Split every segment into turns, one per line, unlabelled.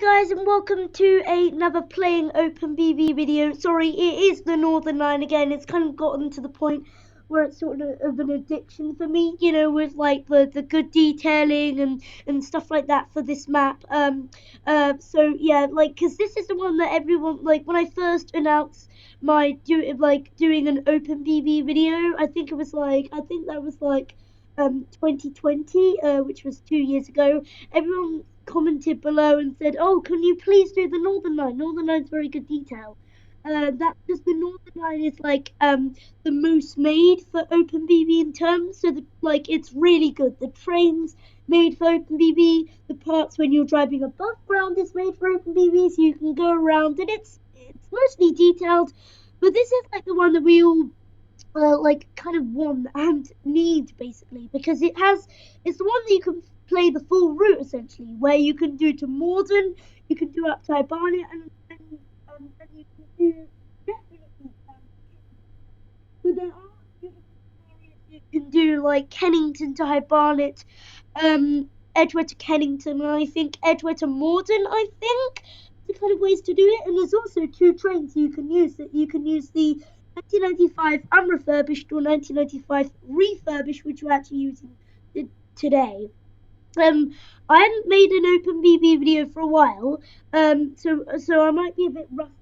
guys, and welcome to another playing open BV video. Sorry, it is the Northern Line again. It's kind of gotten to the point where it's sort of an addiction for me, you know, with like the good detailing and stuff like that for this map. So yeah, like, because this is the one that everyone, like, when I first announced my doing an open BV video, I think that was like 2020, which was 2 years ago. Everyone commented below and said, "Oh, can you please do the Northern Line? Northern Line's very good detail." That's just the Northern Line is like the most made for open BB in terms, so it's really good. The trains made for open BB, the parts when you're driving above ground is made for open BB, so you can go around, and it's mostly detailed. But this is like the one that we all kind of want and need basically, because it's the one that you can play the full route essentially, where you can do to Morden, you can do up to High Barnett, and you can do definitely but there are beautiful areas you can do, like Kennington to High Barnet, Edgware to Kennington, and I think Edgware to Morden, I think, the kind of ways to do it. And there's also two trains you can use. That you can use the 1995 unrefurbished or 1995 refurbished, which we're actually using today. I hadn't made an open BB video for a while, so I might be a bit rusty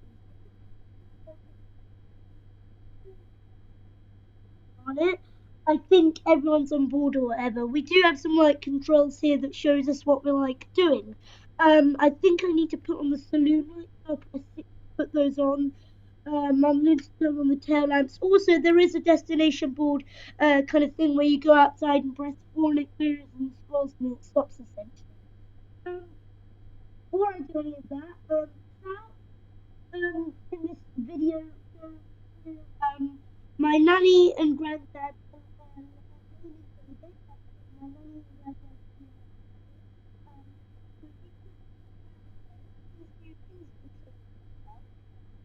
on it. I think everyone's on board or whatever. We do have some like controls here that shows us what we're like doing. I think I need to put on the saloon lights. I'll put those on. I'm going to turn on the tail lamps. Also, there is a destination board kind of thing where you go outside and press 4 and it moves and scrolls and it stops essentially. Before I do any of that, in this video, my nanny and granddad.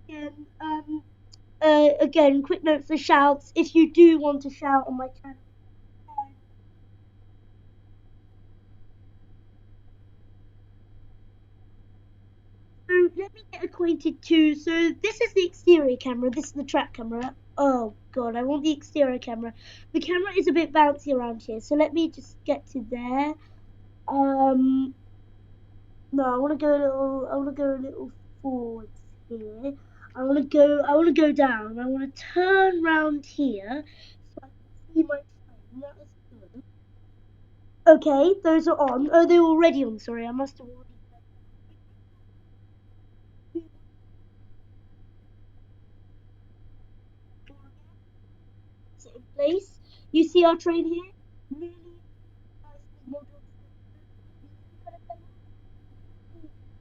Again, again, quick note for shouts. If you do want to shout on my channel, so let me get acquainted too. So this is the exterior camera. This is the track camera. Oh god, I want the exterior camera. The camera is a bit bouncy around here, so let me just get to there. No, I want to go a little. I want to go a little forwards here. I want to go down. I want to turn round here so I can see my train. That is good. Okay, those are on. Oh, they're already on. Sorry, I must have already set it in place. You see our train here? Really nicely modelled.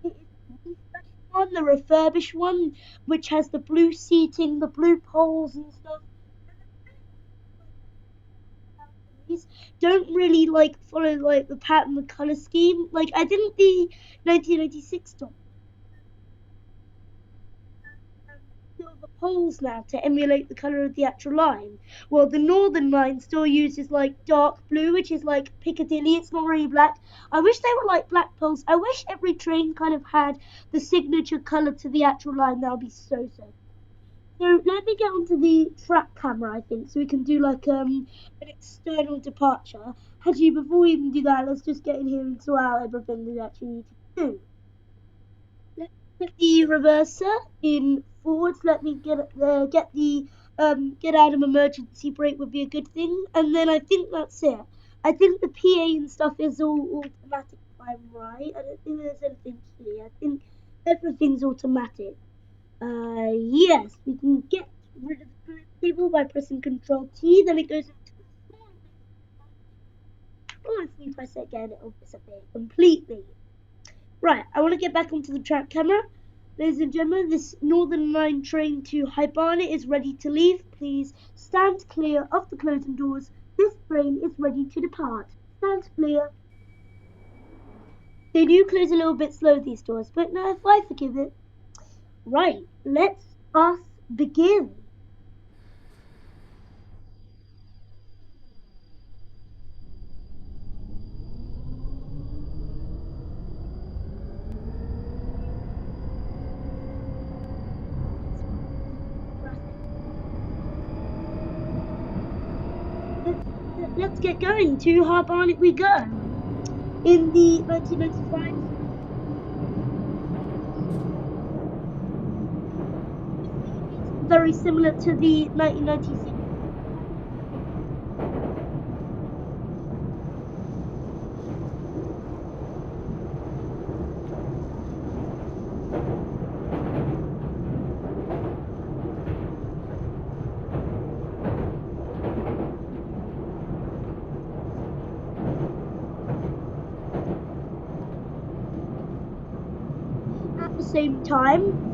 It is the fresh one, the refurbished one, which has the blue seating, the blue poles and stuff. Don't really like follow like the pattern, the color scheme. Like I think the 1996 top silver poles now to emulate the color of the actual line. Well, the Northern Line still uses like dark blue, which is like Piccadilly. It's not really black. I wish they were like black poles. I wish every train kind of had the signature color to the actual line. That would be so so. So let me get onto the track camera, I think, so we can do like an external departure. Actually, before we even do that, let's just get in here and sort out everything we actually need to do. Let's put the reverser in forwards. Let me get the get out of emergency brake would be a good thing, and then I think that's it. I think the PA and stuff is all automatic if I'm right. I don't think there's anything here. I think everything's automatic. Yes, we can get rid of the current table by pressing Control T. Then it goes into the small. Oh, if we press it again, it'll disappear completely. Right, I want to get back onto the track camera. Ladies and gentlemen, this Northern Line train to High Barnet is ready to leave. Please stand clear of the closing doors. This train is ready to depart. Stand clear. They do close a little bit slow, these doors, but no, if I forgive it. Right, let's us begin. let's get going. To High Barnett we go. In the 1995, very similar to the 1996. At the same time,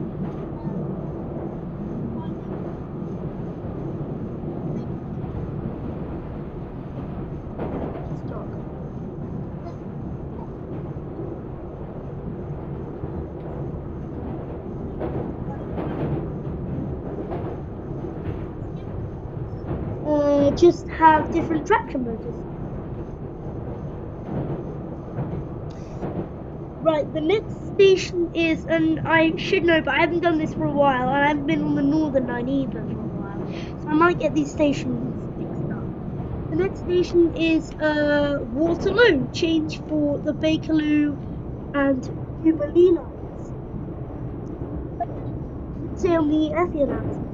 just have different traction motors. Right, the next station is, and I should know, but I haven't done this for a while, and I haven't been on the Northern Line either for a while, so I might get these stations mixed up. The next station is Waterloo, change for the Bakerloo and Jubilee lines. Say on the Effie announcement.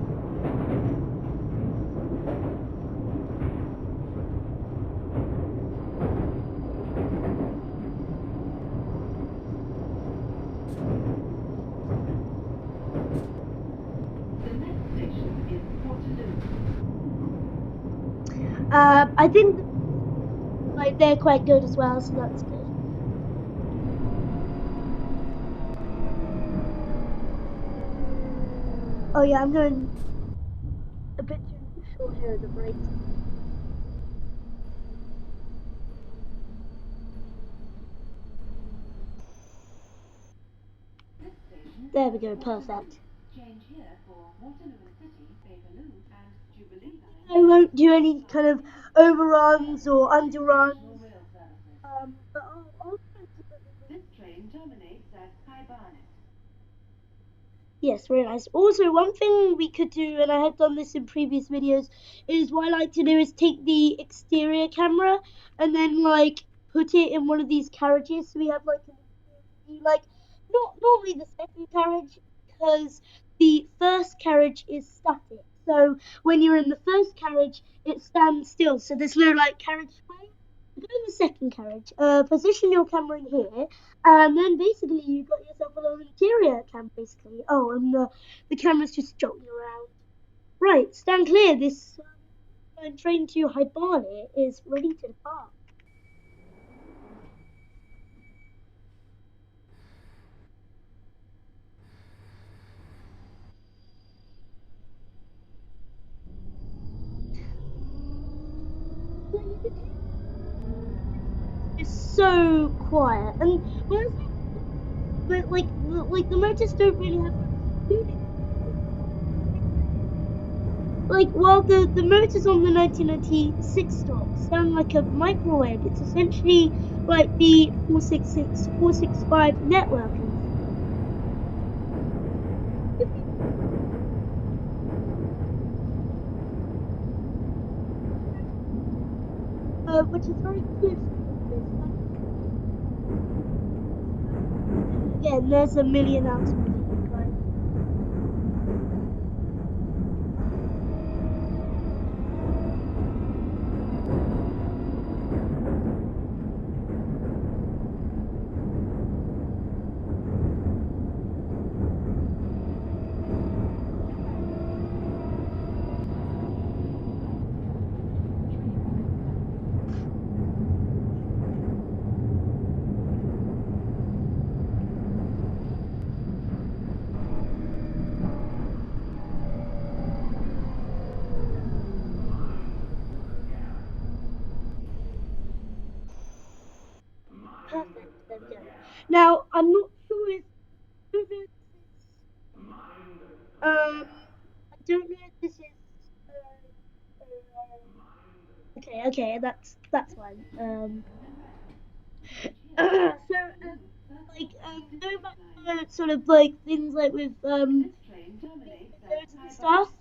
I think like they're quite good as well, so that's good. Oh yeah, I'm going a bit too short here at the brakes. There we go, perfect. I won't do any kind of overruns or underruns. But I'll
This train terminates at High Barnett.
yes, very nice. Also, one thing we could do, and I have done this in previous videos, is what I like to do is take the exterior camera and then like put it in one of these carriages. So we have like an interior view, like not normally the second carriage because the first carriage is static. So when you're in the first carriage, it stands still. So there's no like carriage sway. Go in the second carriage. Position your camera in here, and then basically you got yourself a little interior cam basically. Oh, and the camera's just jolting around. Right, stand clear. This train to High Barnet is ready to depart. It's so quiet, and but like the motors don't really have much to do. Like while the motors on the 1996 stock sound like a microwave, it's essentially like the 466 465 networking, which is very close to this. Again, there's a million announcement for you guys. Perfect. There we go. Now I'm not sure if I don't know if this is okay, that's fine. So going back to sort of like things like with videos and stuff.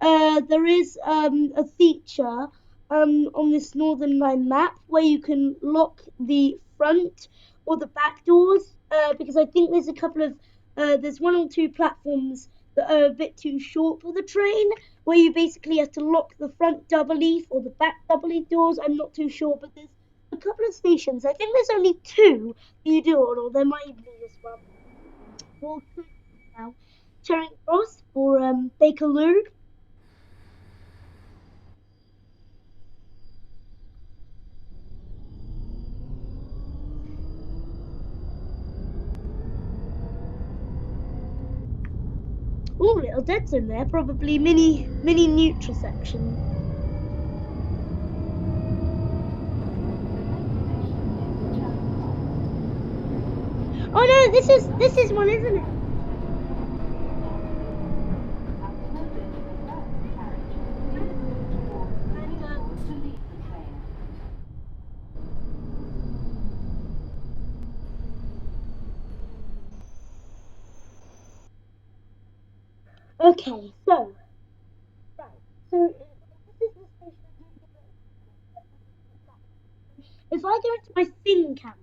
There is a feature on this Northern Line map where you can lock the front or the back doors, because I think there's a couple of there's one or two platforms that are a bit too short for the train, where you basically have to lock the front double leaf or the back double leaf doors. I'm not too sure, but there's a couple of stations. I think there's only two you do it on, or there might be this one. For now, Charing Cross or Bakerloo. Oh, little dead zone there, probably mini neutral section. Oh no, this is one, isn't it? Okay, so right, so this is the station. If I go into my thin camera,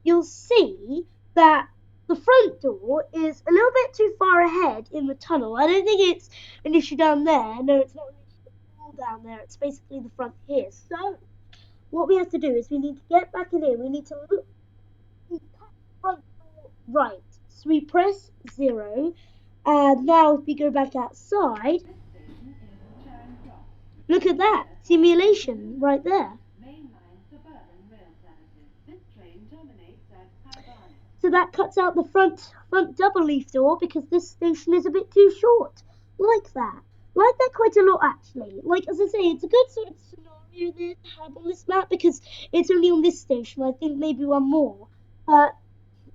you'll see that the front door is a little bit too far ahead in the tunnel. I don't think it's an issue down there. No, it's not an issue at all down there. It's basically the front here. So what we have to do is we need to get back in here. We need to look the front door right. So we press 0, and now if we go back outside, look at that simulation right there.
Mainline suburban rail services. This train terminates at High Barnett.
So that cuts out the front double leaf door because this station is a bit too short. Like that. Like that quite a lot actually. Like as I say, it's a good sort of scenario there to have on this map because it's only on this station. I think maybe one more.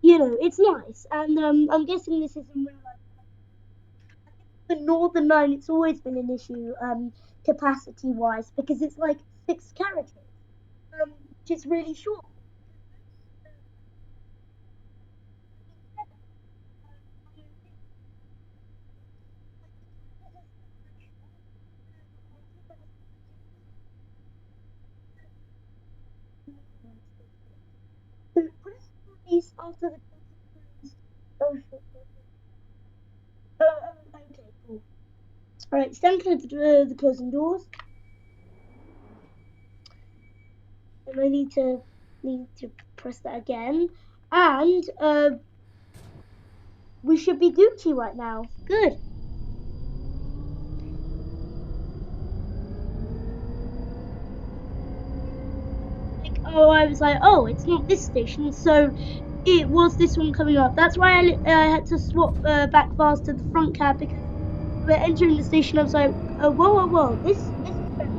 It's nice. And I'm guessing this is in real life. The Northern Line, it's always been an issue, capacity wise, because it's like 6 carriages, which is really short. So press release after the oh, okay, cool. All right, stand clear of the closing doors, and I need to press that again, and we should be Gucci right now. Good. Oh, I was like, oh, it's not this station, so it was this one coming up. That's why I had to swap back fast to the front cab because we're entering the station. I was like, oh, whoa, this is better.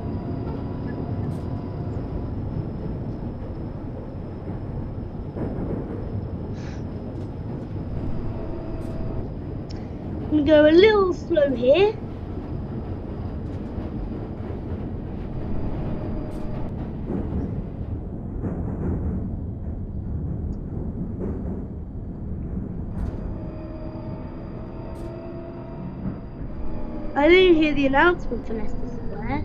I'm gonna go a little slow here. I didn't hear the announcement for Leicester Square.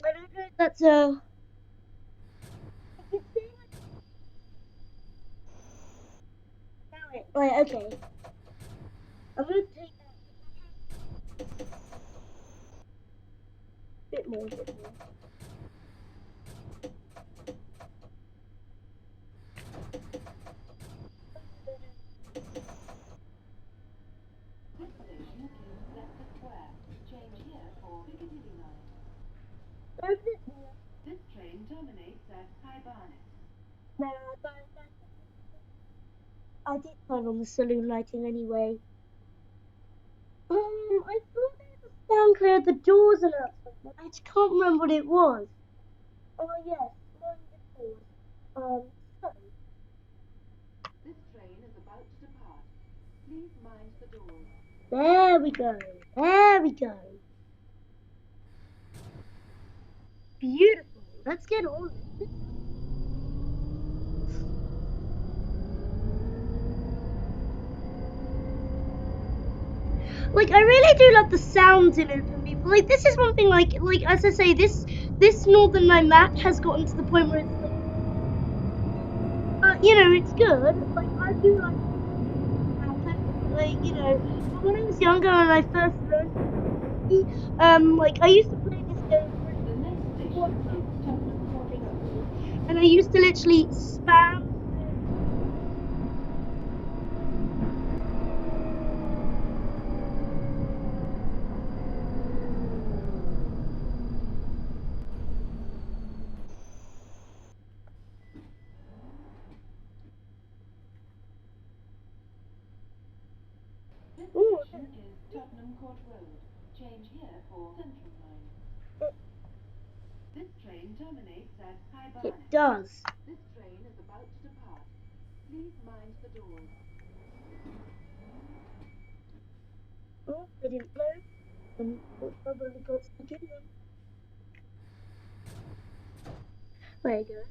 I don't know if that's a. Right, okay. I'm gonna take that a bit more.
This station is Leicester Square. Change here for Piccadilly line. This train terminates at High Barnett.
No, I did turn on the saloon lighting anyway. I thought there was a stand clear of the doors announcement, I just can't remember what it was. Oh yes, mind the doors.
mind the doors.
There we go. There we go. Beautiful. Let's get on it. Like I really do love the sounds in Open BB. Like this is one thing. Like as I say, this Northern Line map has gotten to the point where it's like, you know, it's good. Like I do like like you know, but when I was younger and I first learned, like I used to play this game where
The next station is Tottenham Court Road.
and I used to literally spam.
This
Ooh,
station is Tottenham Court Road. Change here for Central Line. This train terminates at High
it
Barnett.
does.
This train is about to depart. Please mind the doors.
Oh, they didn't blow. And probably got stuck in them. There you go.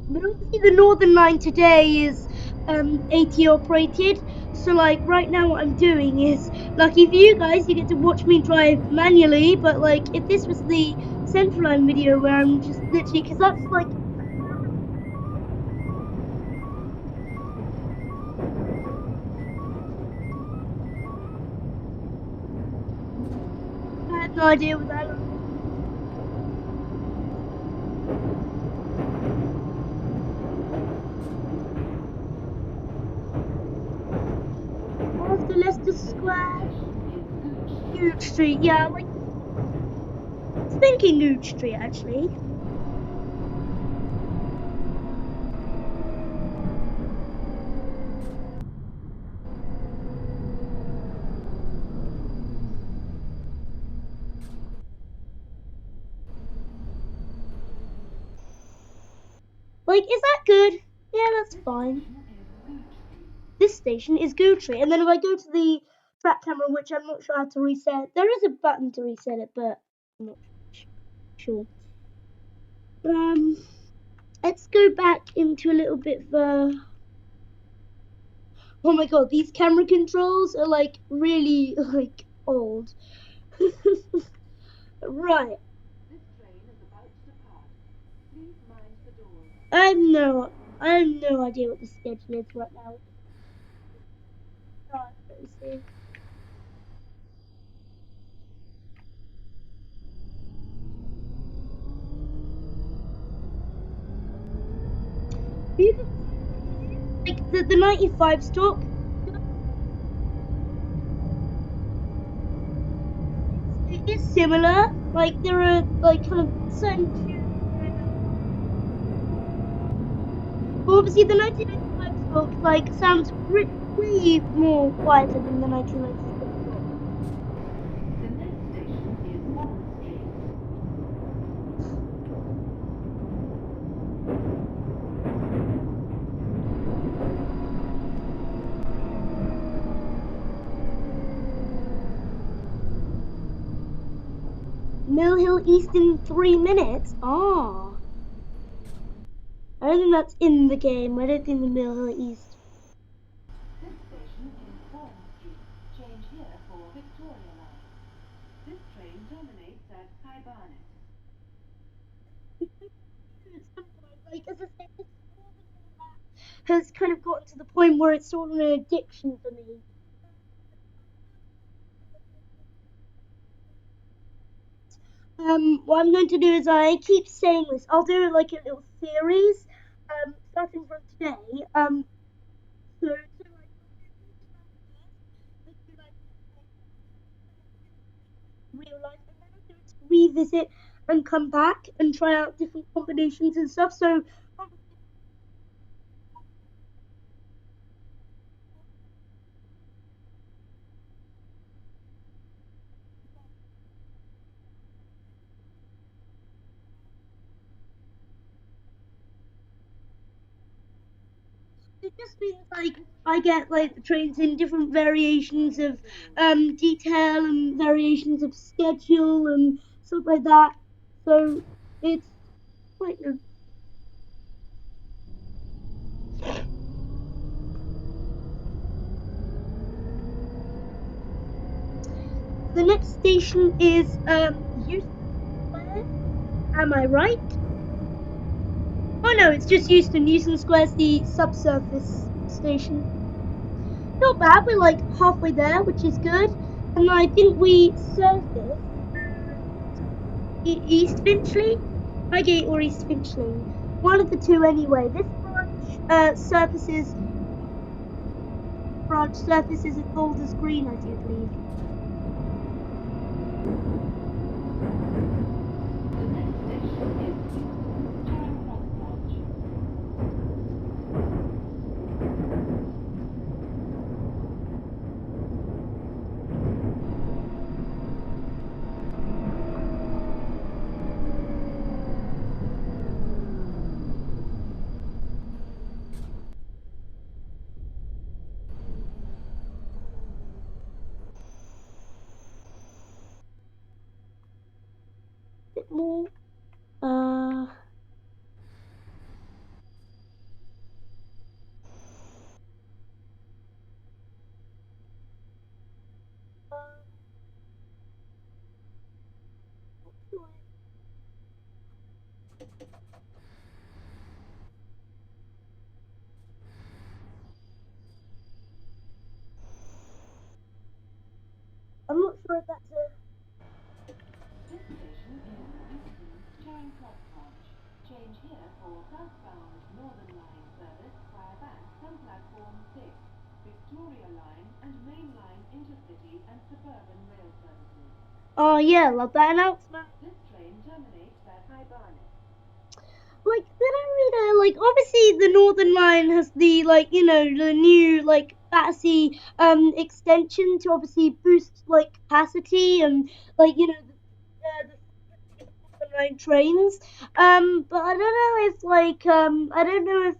But obviously the Northern Line today is AT operated. So like right now what I'm doing is lucky for you guys, you get to watch me drive manually. But like if this was the Central Line video where I'm just literally, because that's like I had no idea what that was. After Leicester Square, Gooch Street. Yeah, like I was thinking Gooch Street actually. Like, is that good? Yeah, that's fine. This station is Gooch Street. And then if I go to the track camera, which I'm not sure how to reset, there is a button to reset it, but I'm not sure. Um, let's go back into a little bit of oh my god, these camera controls are like really like old. Right.
This train is about to depart. Please mind the doors.
I have no idea what the schedule is right now. Right, let's see. You can like the 95 stop. It is similar. Like there are like kind of certain tunes. But obviously the 1995 stop like sounds way more quieter than the 1996 stop.
The next station is Bond Street.
Mill Hill East in 3 minutes. Ah, I don't think that's in the game. I don't think the Mill Hill East.
This station is Bond Street. Change here for Victoria Line. This train terminates at High Barnett.
Like as I said, this has kind of gotten to the point where it's sort of an addiction for me. What I'm going to do is I keep saying this. I'll do like a little series, starting from today. So like I'll do like real life, and then I'm going to revisit and come back and try out different combinations and stuff. So it just means like I get like the trains in different variations of detail and variations of schedule and stuff like that. So it's quite good. The next station is Euston Square. Am I right? Oh no, it's just Euston. Euston Square's the subsurface station. Not bad. We're like halfway there, which is good. And I think we surface East Finchley, Highgate or East Finchley. One of the two anyway. This branch surfaces at Golders Green, I do believe.
The next station is Euston Charing Cross Branch.
Bit more. Uh, I'm not sure if that's a.
This station is Euston Charing Cross Branch. Change here for southbound Northern Line service via Bank from platform 6, Victoria Line and Main Line intercity and suburban rail services.
Oh yeah, love that announcement.
This train terminates at High Barnett.
Like they don't really like obviously the Northern Line has the like the new like Battersea extension to obviously boost like capacity and like the Northern Line trains. But I don't know if like I don't know if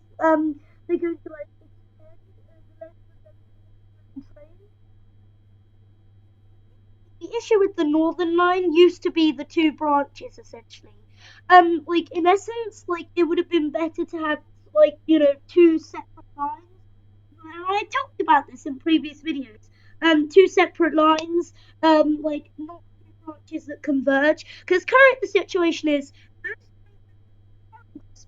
they're going to like extend the length of the Northern Line trains. The issue with the Northern Line used to be the two branches essentially. Like in essence, like it would have been better to have like two separate lines. And I talked about this in previous videos. Two separate lines, like not two branches that converge. Because current the situation is those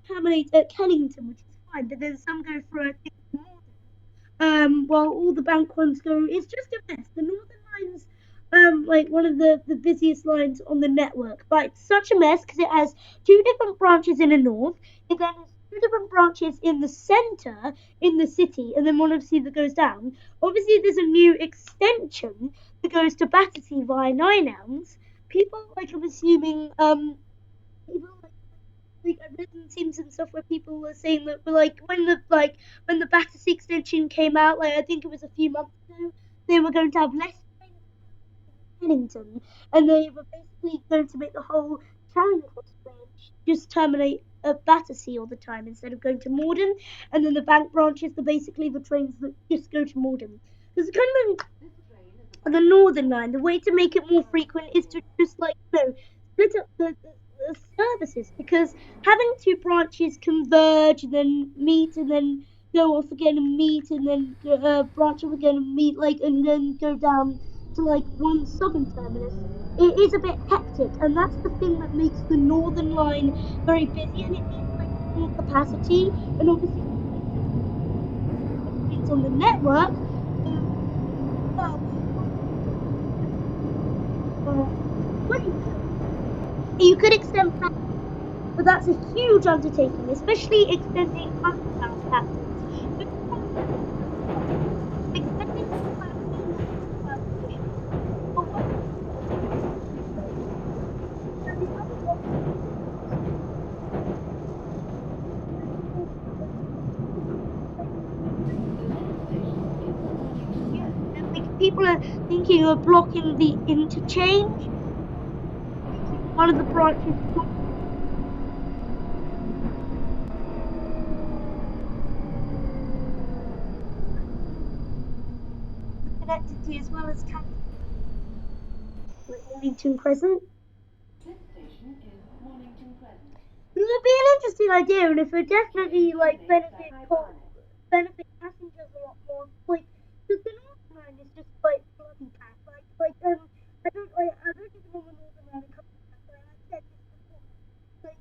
terminate at Kennington, which is fine, but then some go for I think while all the bank ones go. It's just a mess. The Northern Line's like one of the busiest lines on the network, but it's such a mess because it has two different branches in the north. It then has two different branches in the centre in the city, and then one obviously that goes down. Obviously, there's a new extension that goes to Battersea via Nine Elms. People like I'm assuming people like I read in Simpsons stuff where people were saying that like when the Battersea extension came out, like I think it was a few months ago, they were going to have less trains in Kennington, and they were basically going to make the whole Charing Cross branch just terminate at Battersea all the time instead of going to Morden, and then the bank branches are basically the trains that just go to Morden. Because kind of
This train is
the Northern Line, the way to make it more frequent is to just like split up the services because having two branches converge and then meet and then go off again and meet and then branch off again and meet like and then go down to like one southern terminus. It is a bit hectic, and that's the thing that makes the Northern Line very busy, and it needs like more capacity. And obviously, trains on the network. Well, uh, you could extend but that's a huge undertaking, especially extending underground platforms. Extending the platforms for one and the other one
the next station is Mornington West.
like people are thinking of blocking the interchange, making one of the branches Schenectady as well as Mornington Crescent.
This station is Mornington Crescent.
It would be an interesting idea, and it would definitely like benefit passengers a lot more. Like, because the Northern Line is just like bloody packed. I don't even know the Northern Line a couple of times. Like I said this before. Like,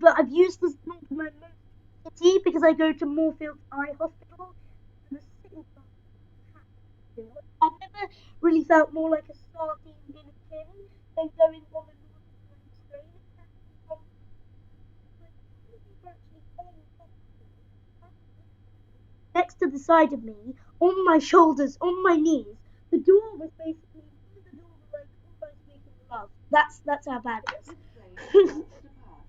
but I've used this Northern Line most in the city because I go to Moorfields Eye Hospital, and the city bus is packed. Like, I've never really felt more like a sardine in a tin than going on the Northern Line train. Next to the side of me, on my shoulders, on my knees. The door was basically the door was like almost making love. That's how bad it
This
is.
train is about to depart.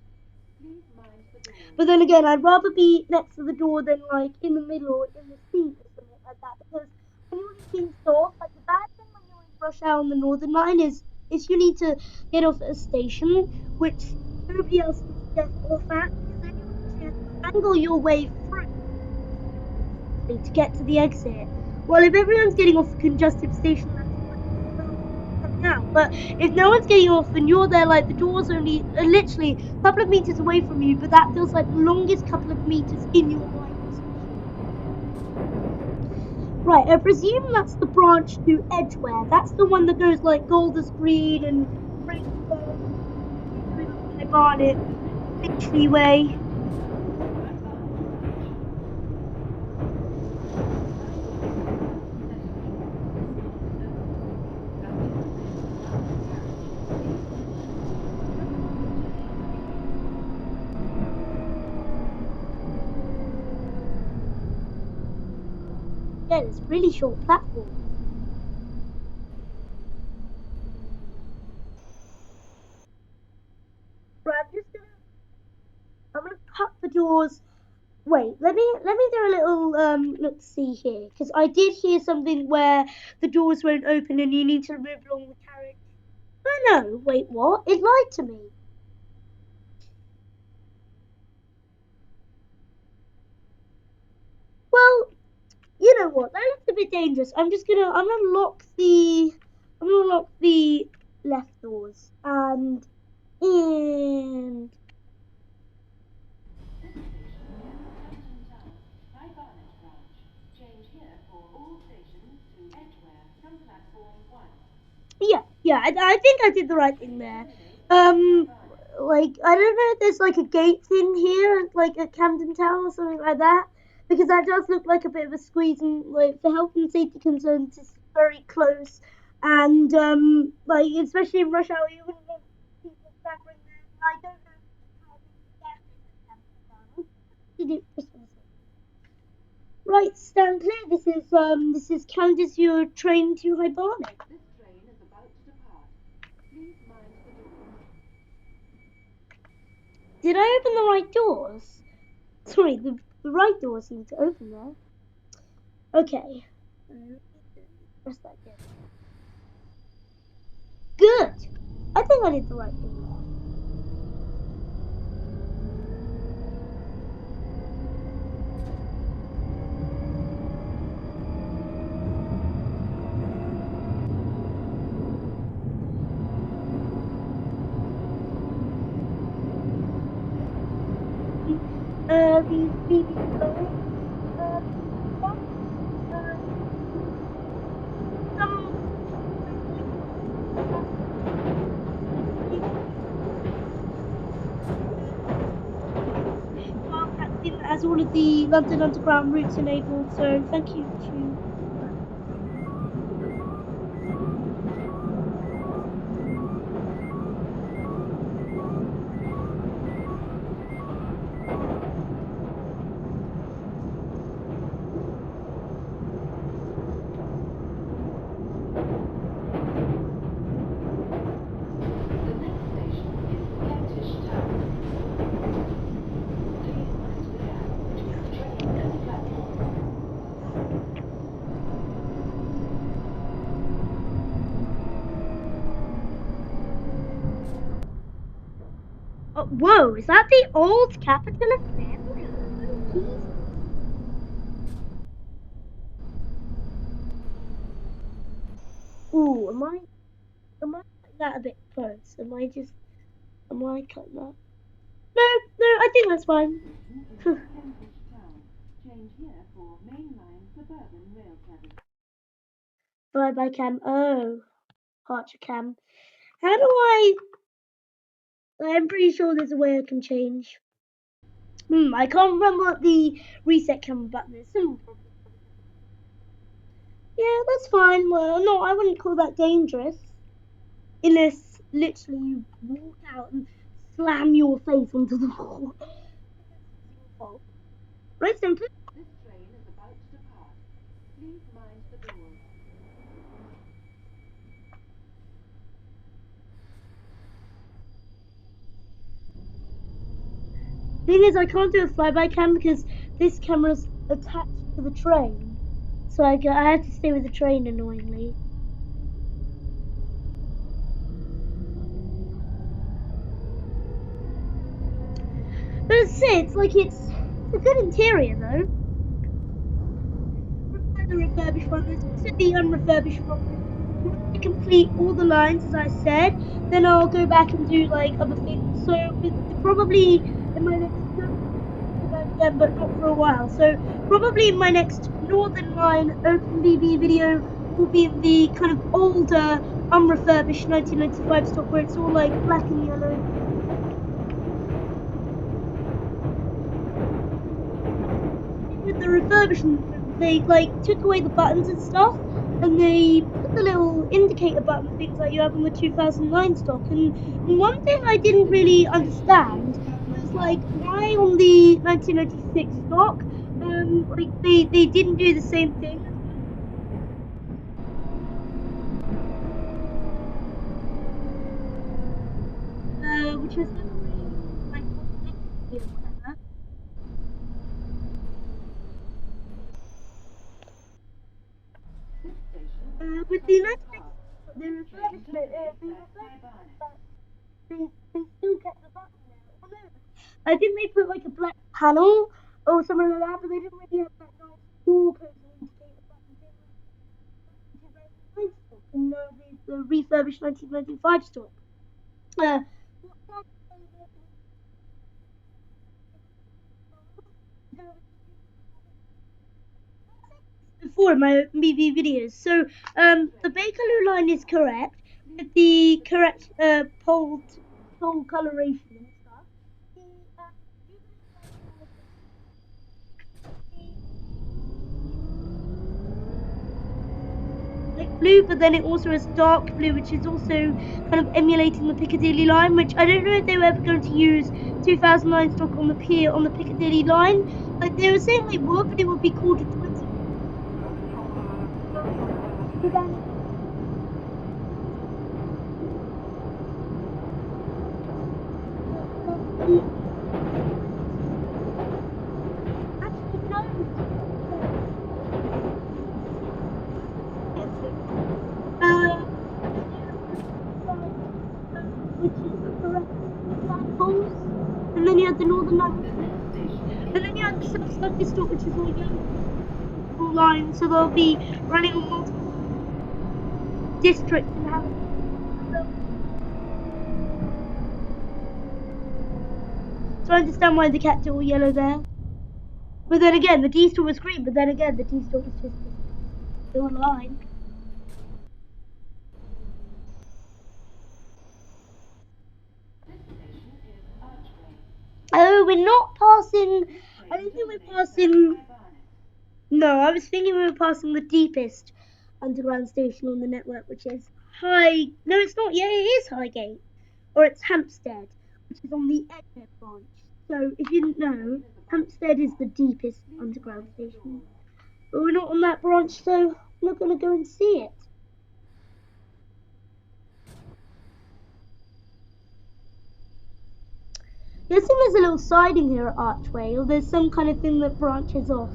Please mind the doors.
But then again, I'd rather be next to the door than like in the middle or in the seat or something like that. Because when you're just being stopped, like the bad thing when you're in rush hour on the Northern Line is you need to get off at a station which nobody else needs to get off at because then you actually have to wrangle your way through to get to the exit. Well, if everyone's getting off the congested station, that's fine. Coming out. But if no one's getting off and you're there, like the door's only literally a couple of meters away from you, but that feels like the longest couple of meters in your life. Right, I presume that's the branch to Edgware. That's the one that goes like Golders Green and High Barnett, Finchley Way. Yeah, it's really short platform. Right, I'm gonna cut the doors. Wait, let me do a little look see here because I did hear something where the doors won't open and you need to move along the carriage. Oh no, wait, what? It lied to me. Well, you know what? That looks a bit dangerous. I'm gonna lock the left doors and
This station is Kennington Town, High Barnett branch. Change here for all stations to Edgware from platform 1.
yeah, I think I did the right thing there. Um, like I don't know if there's like a gate thing here, like at Camden Town or something like that, because that does look like a bit of a squeeze, and like for health and safety concerns, it's very close, and like especially in rush hour, you wouldn't want people staggering there. I don't know how big the gap is at Camden Town. Did it just want to say. Right, stand clear. This is Candace, your train to High Barnet.
This train is about to depart. Please mind the doors.
Did I open the right doors? Sorry, the right doors seem to open there. Okay. Press that again. Good. I think I did the right thing there. These BVE as all of the London Underground routes enabled, so thank you to
The next station is Kentish Town. Please mind the gap between the train and the platform.
Oh, whoa, is that the old capital of Fairfield? Oh, Jesus. Ooh, am I cutting that a bit close? Am I cutting that? No, I think that's fine.
Kentish Town. Change here for mainline suburban rail service.
Flyby cam. Oh, Archer cam. How do I? I'm pretty sure there's a way I can change. I can't remember what the reset camera button is. Yeah, that's fine. Well, no, I wouldn't call that dangerous. Unless literally you walk out and slam your face onto the wall. Right, so
This train is about to depart. Please mind the doors.
thing is, I can't do a flyby cam because this camera's attached to the train. So I have to stay with the train, annoyingly. But it's like it's a good interior though. The refurbished one. There's also the unrefurbished one. Once I complete all the lines, as I said, then I'll go back and do like other things. So probably in my next again, but not for a while. So probably in my next Northern Line Open BB video will be in the kind of older, unrefurbished 1995 stock where it's all like black and yellow. With the refurbishment, they like took away the buttons and stuff, and they put the little indicator button things like you have on the 2009 stock. And one thing I didn't really understand was like why on the 1996 stock, like they didn't do the same thing. Which was never really like whatever. With the United States, the refurbishment, they still kept the button there. Oh, no. I think they put like a black panel or something like that, but they didn't really have that nice door closing indicator button thing like the 2009 stock and the refurbished 1995 stock. Uh, before in my BV videos. So the Bakerloo line is correct with the correct pole coloration and stuff. Like blue, but then it also has dark blue, which is also kind of emulating the Piccadilly line. Which I don't know if they were ever going to use 2009 stock on the pier on the Piccadilly line. Like they were saying they would, but it would be called a 20. Actually, no. Which is correct flagpoles, and then you had the Northern Line, and then you had the South Circus stock, which is all yellow line, so they'll be running on multiple districts and have. So I understand why they kept it all yellow there. But then again, the D store was green, but then again, the D store was just still a line. Oh, we're not passing. I don't think we're passing. No, I was thinking we were passing the deepest underground station on the network, which is High. No, it's not. Yeah, it is Highgate, or it's Hampstead, which is on the Edgware branch. So if you didn't know, Hampstead is the deepest underground station. But we're not on that branch, so we're not going to go and see it. I think there's a little siding here at Archway, or there's some kind of thing that branches off.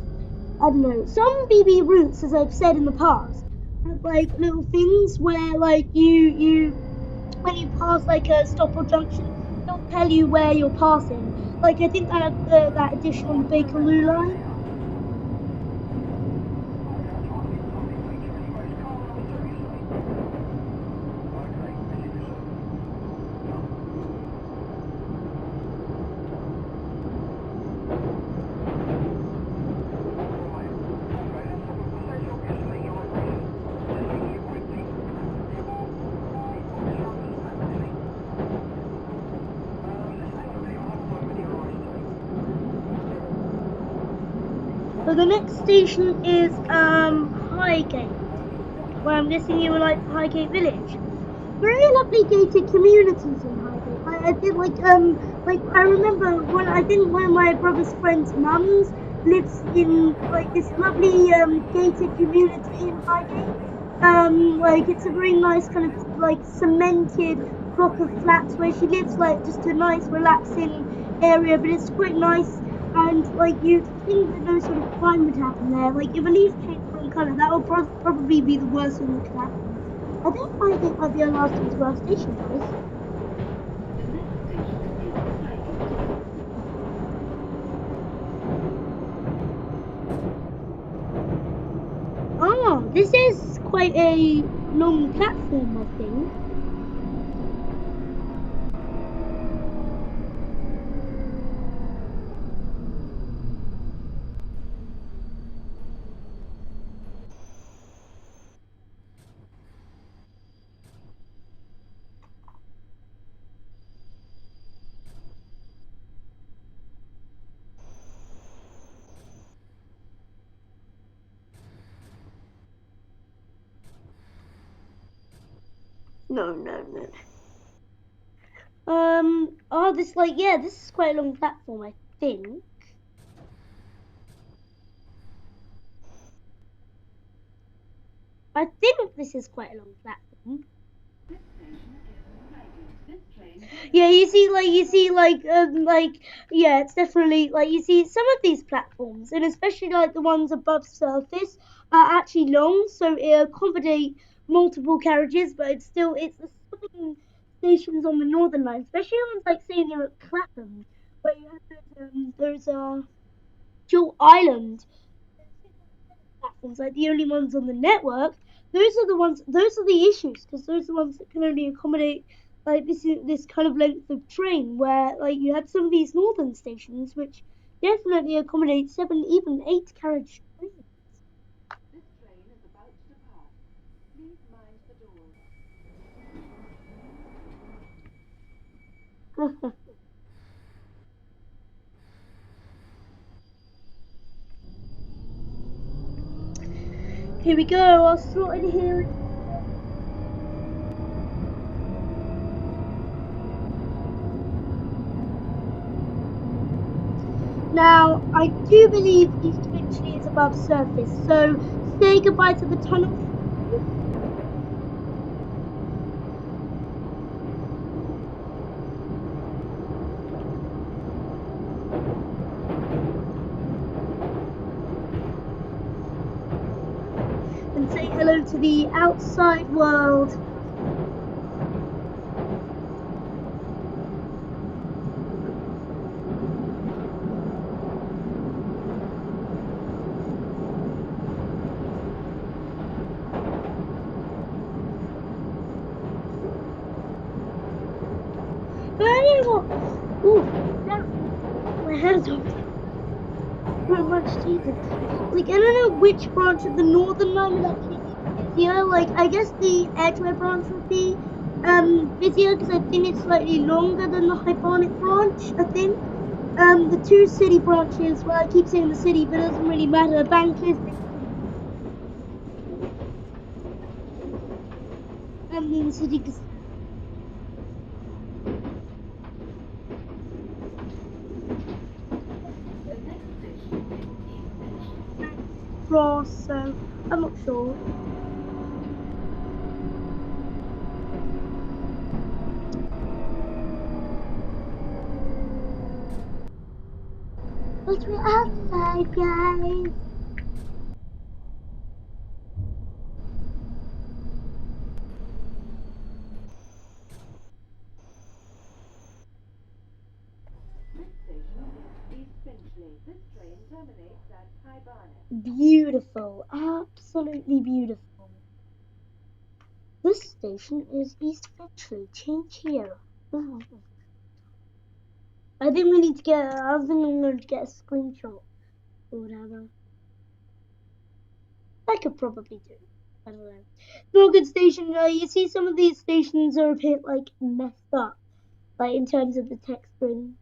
I don't know. Some BB routes, as I've said in the past, have like little things where like you when you pass like a stop or junction, they'll tell you where you're passing. Like I think that addition on the Bakerloo line. So the next station is Highgate, where I'm guessing you were like Highgate Village. Very lovely gated communities in Highgate. I think like I remember I think one of my brother's friends' mums lives in like this lovely gated community in Highgate. Like it's a very nice kind of like cemented block of flats where she lives, like just a nice relaxing area, but it's quite nice. And like you'd think that no sort of crime would happen there. Like if a leaf changed from colour, that would probably be the worst thing that could happen. I think Highgate might be our last one to our station, guys.
The next station is Highgate.
Oh, this is quite a long platform, I think. No, no, no. Oh, this like yeah, this is quite a long platform, I think. I think this is quite a long platform.
This station is Highgate. This train
Yeah, you see, like, yeah, it's definitely like you see some of these platforms, and especially like the ones above surface, are actually long, so it accommodate multiple carriages, but it's the same stations on the Northern Line, especially ones like say near at Clapham, where you have those dual island platforms, like the only ones on the network. Those are the issues, because those are the ones that can only accommodate like this kind of length of train, where like you have some of these northern stations which definitely accommodate 7, even 8 carriage
This train is about to depart. Please mind the doors.
trains. Here we go, I'll slot in here. Now, I do believe East Finchley is above surface, so say goodbye to the tunnel. And say hello to the outside world. But anyway, ooh, that, my hands off so much, Jesus. Like, I don't know which branch of the Northern Line would actually be busier. Like, I guess the Edgware branch would be busier, because I think it's slightly longer than the High Barnett branch, I think. The two city branches, well, I keep saying the city, but it doesn't really matter. Bank is in the city, because
The next station is East Finchley.
cross, so I'm not sure. But we're outside, guys.
This station is East Finchley. This train terminates at High Barnett.
Beautiful, absolutely beautiful. This station is East Finchley. Change here. I think we need to get. I think I'm going to get a screenshot or whatever. I could probably do. I don't know. No good station. You see, some of these stations are a bit like messed up, like in terms of the texturing.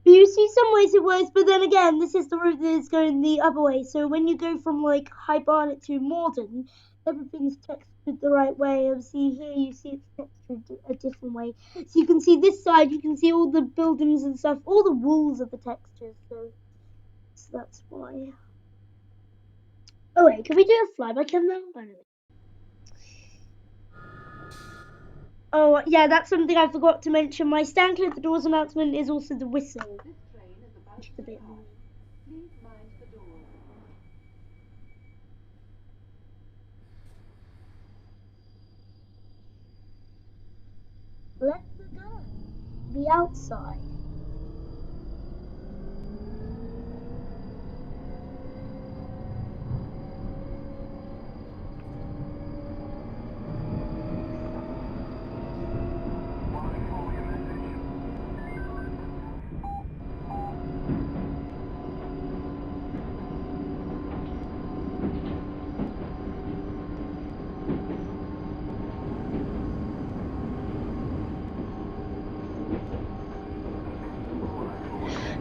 But you see some ways it works, but then again, this is the route that is going the other way. So when you go from like High Barnett to Morden, everything's textured the right way. Obviously here you see it's textured a different way. So you can see this side, you can see all the buildings and stuff, all the walls of the textures. So that's why. Oh wait, can we do a flyby cam now? Oh yeah, that's something I forgot to mention. My stand clear the doors announcement is also the whistle,
This train is about
which is
to
a bit
depart.
annoying.
Please mind the door.
Let's go. The outside.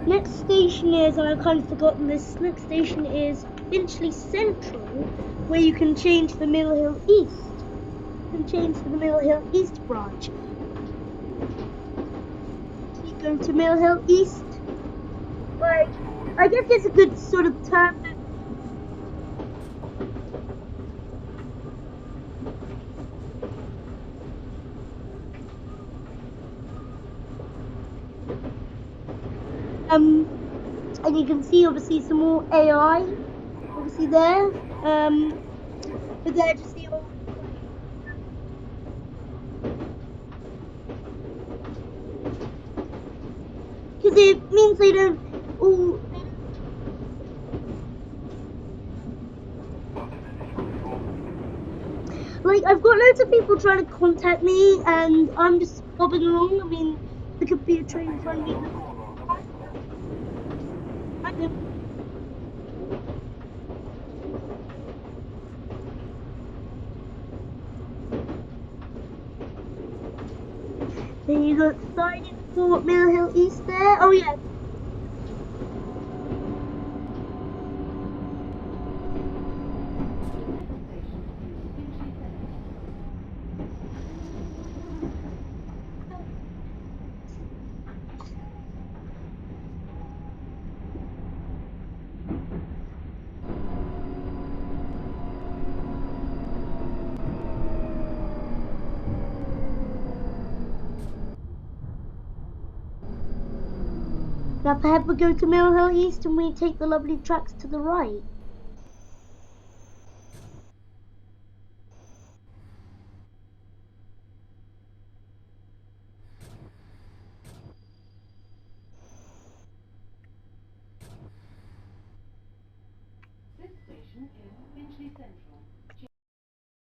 Next station is, and I've kind of forgotten this, next station is Finchley Central, where you can change the Mill Hill East. You can change to the Mill Hill East branch. You go to Mill Hill East. Like, I guess it's a good sort of term. And you can see obviously some more AI, obviously there. But they're just the old. Because it means they don't all. Like, I've got loads of people trying to contact me, and I'm just bobbing along. I mean, there could be a train trying to me. Then you got siding for Mill Hill East there. Oh yeah. Now perhaps we go to Mill Hill East and we take the lovely tracks to the right.
This station is Finchley Central.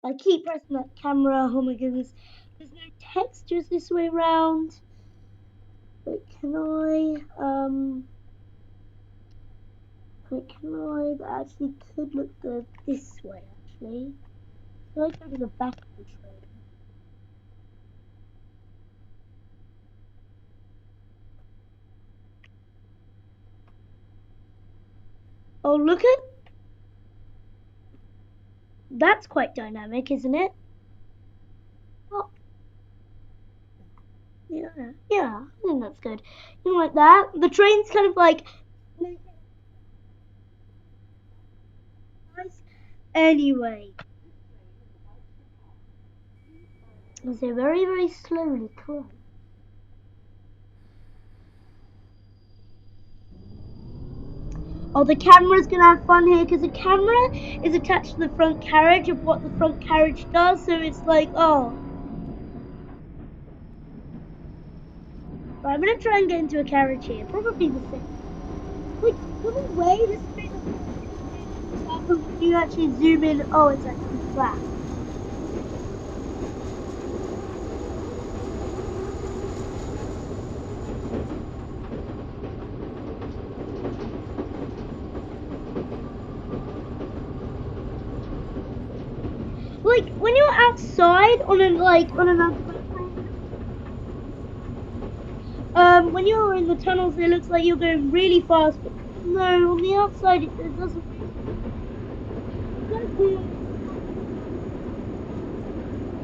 I keep pressing that camera. Oh my goodness. There's no textures this way around. Wait, can I? Wait, can I? That actually could look this way actually. So I go to the back of the train. Oh, look at. That's quite dynamic, isn't it? Oh, yeah, yeah. I think that's good. You know, like that. The train's kind of like. Anyway, so very, very slowly close. Oh, the camera's gonna have fun here because the camera is attached to the front carriage of what the front carriage does. So it's like, oh. Right, I'm gonna try and get into a carriage here. Probably the same. Like, the way this bit when you actually zoom in, oh, it's actually flat. Like when you're outside on an When you're in the tunnels, it looks like you're going really fast, but no, on the outside it doesn't. It's like we're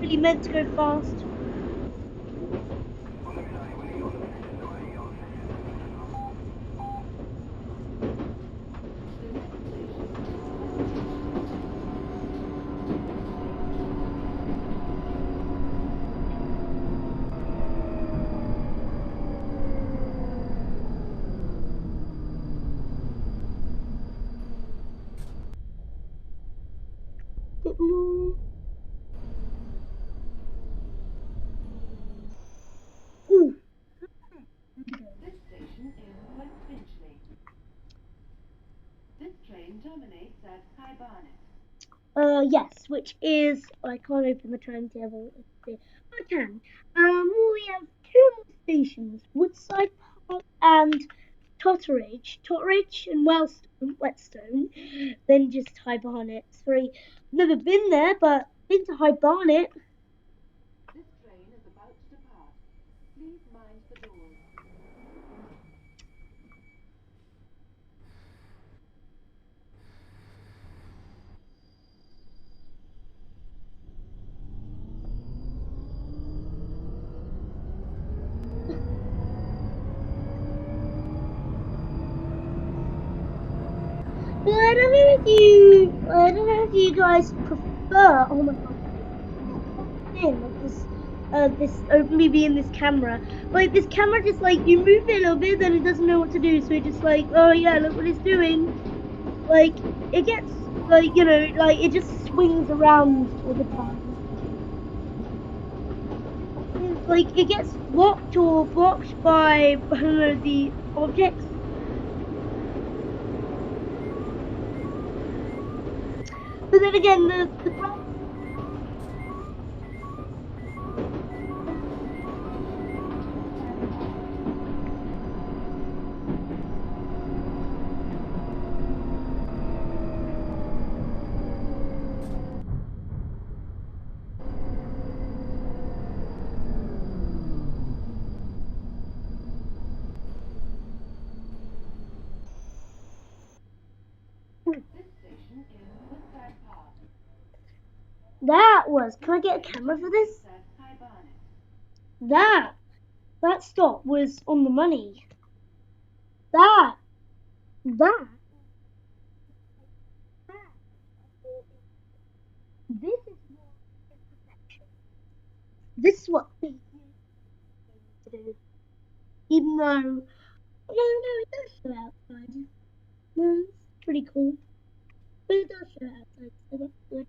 really meant to go fast. Bit more. Ooh.
This station is West Finchley. This train terminates at High Barnett.
Yes, which is I can't open the timetable. I can. We have two more stations: Woodside Park and Totteridge and Whetstone. Then just High Barnet. Sorry, never been there, but been to High Barnet.
This train is about to depart. Please mind the doors.
But I don't know if you guys prefer. Oh my god, thing of this open BB in this camera. Like this camera just like you move it a little bit, then it doesn't know what to do, so it just like, oh yeah, look what it's doing. Like it gets like like it just swings around all the time. Like it gets blocked or blocked by I don't know the objects. But then again, the
This station is Woodside Park.
that was. Can I get a camera for this?
At High Barnet.
That stop was on the money. That that this is what perfection. This is what they need to do. Even though no, it does show outside. No, it's pretty cool. But it does show outside, so that's good.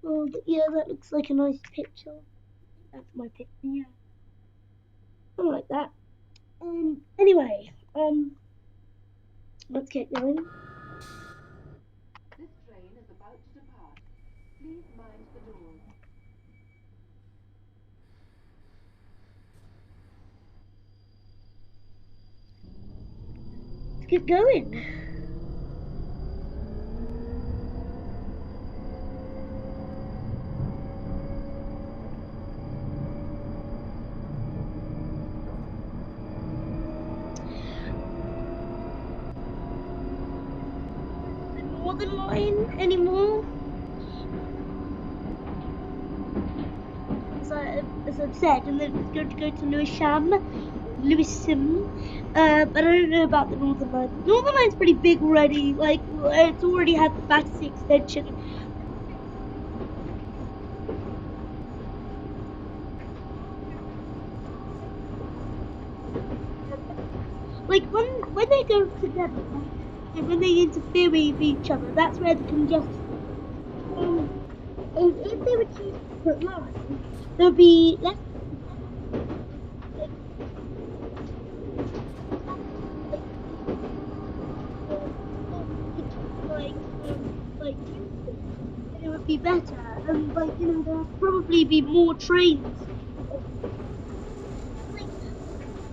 Well, but yeah, that looks like a nice picture. That's my picture. Yeah, I like that. Anyway, let's get going.
This train is about to depart. Please mind the doors.
Let's get going. Northern Line anymore. As I've said, and then it's going to go to Lewisham. But I don't know about the Northern Line. The Northern Line's pretty big already. Like it's already had the Battersea extension. Like when they go together, and when they interfere with each other, that's where the congestion. If they were two separate lines, there'd be less. Like like it would be better, and like there'd probably be more trains. Like,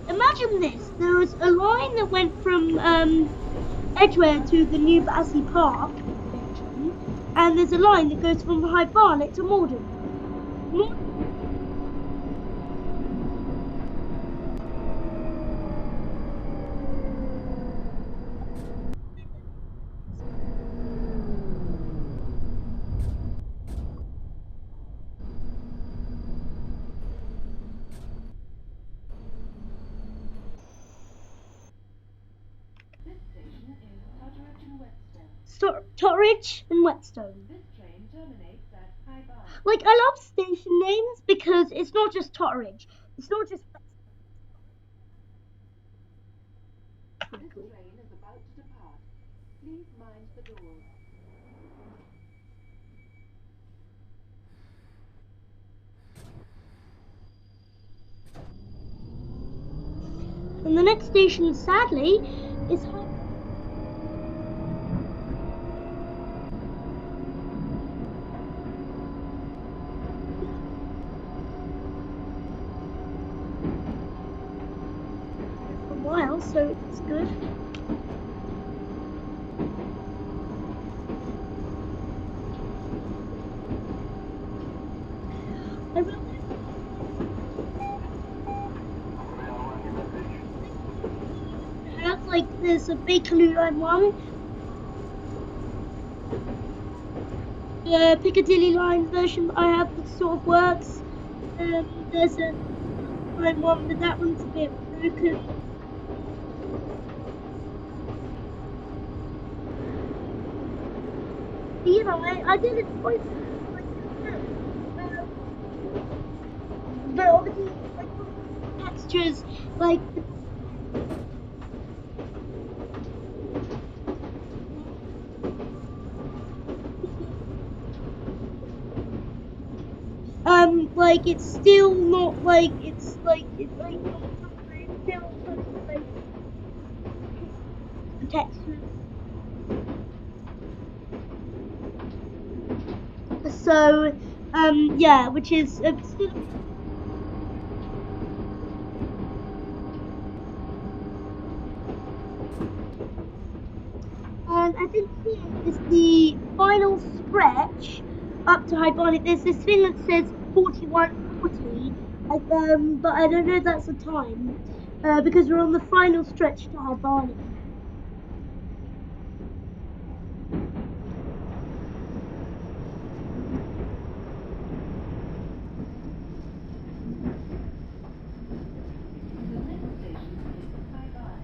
imagine this: there was a line that went from Edgware to the new Battersea Park station, and there's a line that goes from High Barnet to Morden. Totteridge and Whetstone.
This train terminates at High Barnett.
Like, I love station names because it's not just Totteridge. It's not just
This train is about to depart. Please mind the doors.
And the next station, sadly, is High. For a while, so it's good. I will have like there's a Bakerloo line 1, the Piccadilly line version that I have that sort of works. There's a line 1, but that one's a bit broken. But, you know, I did enjoy but obviously like textures like like it's still not like it's like not it's still kind of like the textures. So yeah, which is still. And I think here is the final stretch up to High Barnet. There's this thing that says 41:40, but I don't know if that's the time because we're on the final stretch to High Barnet.
The next station is High Barnett.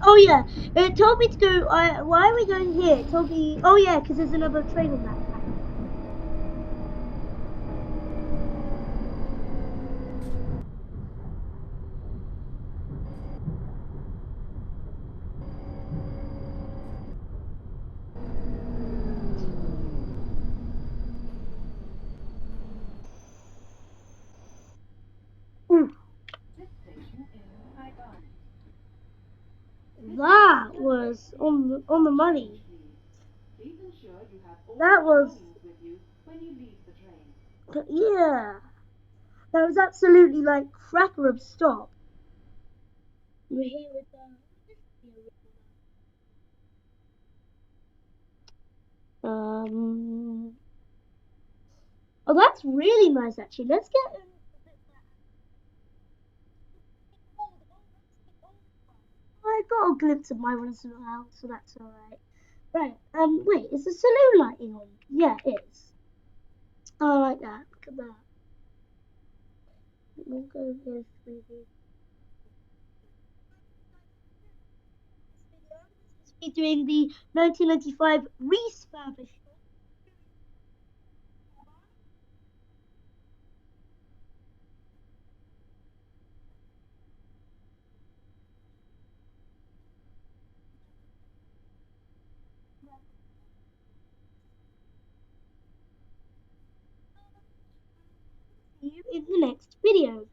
Oh yeah, it told me to go. Why are we going here? It told me. Oh yeah, because there's another train on that track. Ooh,
This station is High Barnett.
that was on the money.
Please ensure you have all
That was
belongings with you when you leave the train.
yeah. That was absolutely like cracker of stop. We're here with Oh, that's really nice actually. Let's get. I got a glimpse of my one as well, so that's alright. Right. Wait, is the saloon lighting on? Yeah, it is. I like that. Look at that. We'll go here 3D. Be doing the 1995 refurbishment. See you in the next video.